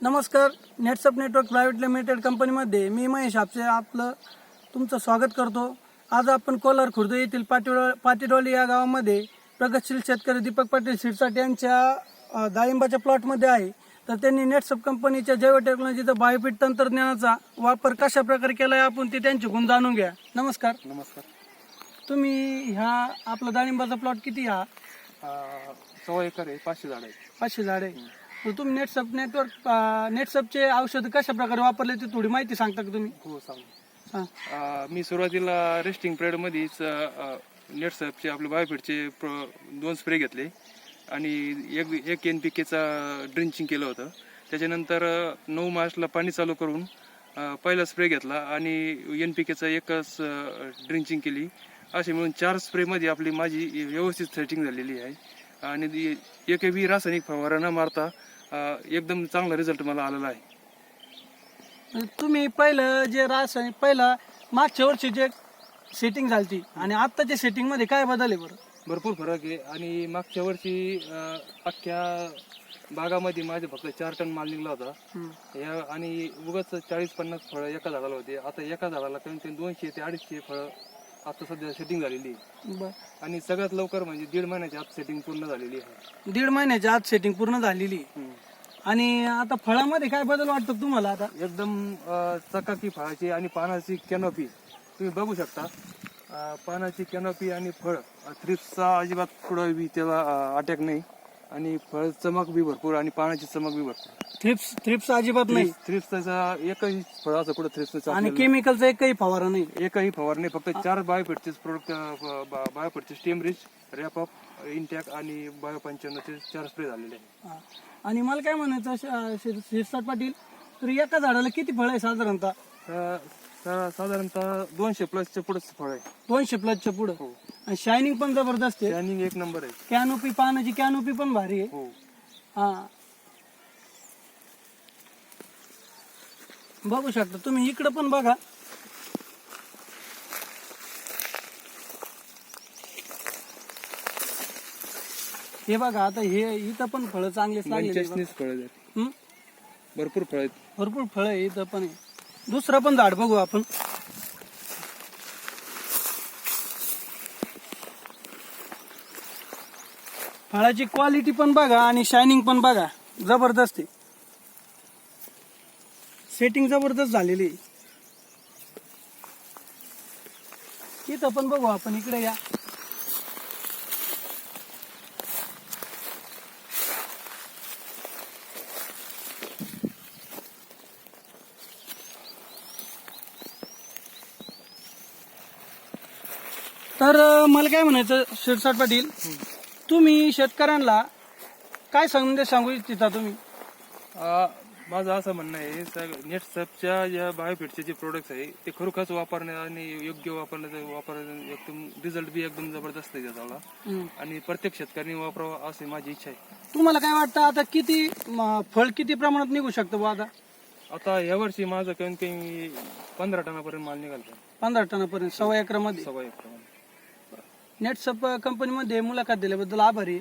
नमस्कार. नेटसप network private limited कंपनीमध्ये मी महेश आपसे आपलं तुमचं स्वागत करतो. आज आपण कोलार खुर्द येथील पाटीडोली या गावामध्ये प्रगतशील शेतकरी दीपक पाटील शिरसाट यांच्या डाळिंबाच्या प्लॉटमध्ये आहे. तर त्यांनी नेटसप कंपनीच्या जैव टेक्नॉलॉजीचा बायोफिट तंत्रज्ञानाचा वापर कशा प्रकारे केला आहे आपण ते त्यांच्याकडून जाणून घ्या. नमस्कार. नमस्कार. तुम्ही ह्या आपला डाळिंबाचा प्लॉट किती हा? 100 एकर आहे, 500 झाड आहेत. 500 झाड आहे. तर तुम्ही नेटसपचे औषध कशा प्रकारे वापरले ते थोडी माहिती सांगता का तुम्ही? हो सांग. मी सुरुवातीला रेस्टिंग पिरियड मध्येच नेटसपचे आपले बायोफिटचे 2 स्प्रे घेतले आणि एक NPK ड्रिंचिंग केलं होतं. त्याच्यानंतर 9 मार्चला पाणी चालू करून पहिला स्प्रे घेतला आणि NPK एकच ड्रिंचिंग केली. असे मिळून 4 स्प्रेमध्ये आपली माझी व्यवस्थित सेटिंग झालेली आहे आणि एकही रासायनिक फवारा न मारता एकदम चांगला रिझल्ट मला आलेला आहे. तुम्ही पहिला मागच्या वर्षी जे सेटिंग झाली आणि आत्ताच्या सेटिंग मध्ये काय बदल आहे बरं? भरपूर फरक आहे आणि मागच्या वर्षी अख्ख्या बागामध्ये माझे फक्त 4 टन माल निघला होता आणि उगाच 40-50 फळं एका झाडाला होते. आता एका झाडाला कमीत कमी 200 ते 250 फळं आता सध्या सेटिंग झालेली आहे आणि सगळ्यात लवकर म्हणजे 1.5 महिन्याच्या आत सेटिंग पूर्ण झालेली आहे. 1.5 महिन्याच्या आत सेटिंग पूर्ण झालेली. आणि आता फळामध्ये काय बदल वाटतो तुम्हाला? आता एकदम चकाकी फळाची आणि पानाची कॅनोपी तुम्ही बघू शकता. पानाची कॅनोपी आणि फळ थ्रिप्सचा अजिबात कुठं बी त्याला अटॅक नाही आणि फळ चमक बी भरपूर आणि पानाची चमक बी भरपूर. थ्रिप्स अजिबात नाही. थ्रिप्सचा एकही फळ असं कुठं थ्रिप्सचा आणि केमिकलचा एकही फवारा नाही. एकही फवार नाही. फक्त 4 बायोफिटचे प्रोडक्ट बायोफिटचे स्टेमरिच, रॅपअप, इंटॅक आणि बायो95 4 स्प्रे झालेले आहे. आणि मला काय म्हणायचं शिरसाट पाटील, तर एका झाडाला किती फळ आहे साधारणतः? साधारणतः 200 प्लसच्या पुढे फळ आहे. 200 प्लसच्या पुढे. आणि शायनिंग पण जबरदस्त आहे. शायनिंग एक नंबर आहे. कॅनोपी, पानाची कॅनोपी पण भारी आहे. हो. हा, बघू शकता तुम्ही. इकडे पण बघा. हे बघा, आता हे इथं पण फळं चांगलेच लागले. भरपूर फळ आहेत. भरपूर फळ आहे इथं पण. दुसरं पण झाड बघू आपण. फळाची क्वालिटी पण बघा आणि शायनिंग पण बघा. जबरदस्त आहे. सेटिंग जबरदस्त झालेली. इथं पण बघू आपण. इकडे या. तर मला काय म्हणायचं शिरसाट पाटील, तुम्ही शेतकऱ्यांना काय संदेश सांगू इच्छिता तुम्ही? माझं असं म्हणणं आहे, नेटसपच्या या बायोफिटचे जे प्रोडक्ट्स आहे ते खरोखरच वापरणे आणि योग्य वापरण्याचा एकदम रिझल्ट बी एकदम जबरदस्त आहे त्याचा आणि प्रत्येक शेतकऱ्यांनी वापरावं अशी माझी इच्छा आहे. तुम्हाला काय वाटतं आता किती फळ किती प्रमाणात निघू शकतं आता? आता यावर्षी माझं कमीत कमी 15 टनापर्यंत माल निघाला. 15 टनापर्यंत 1.25 एकरामध्ये. 1.25 एकरामध्ये. नेटसप कंपनीमध्ये मुलाखत दिल्याबद्दल आभारी.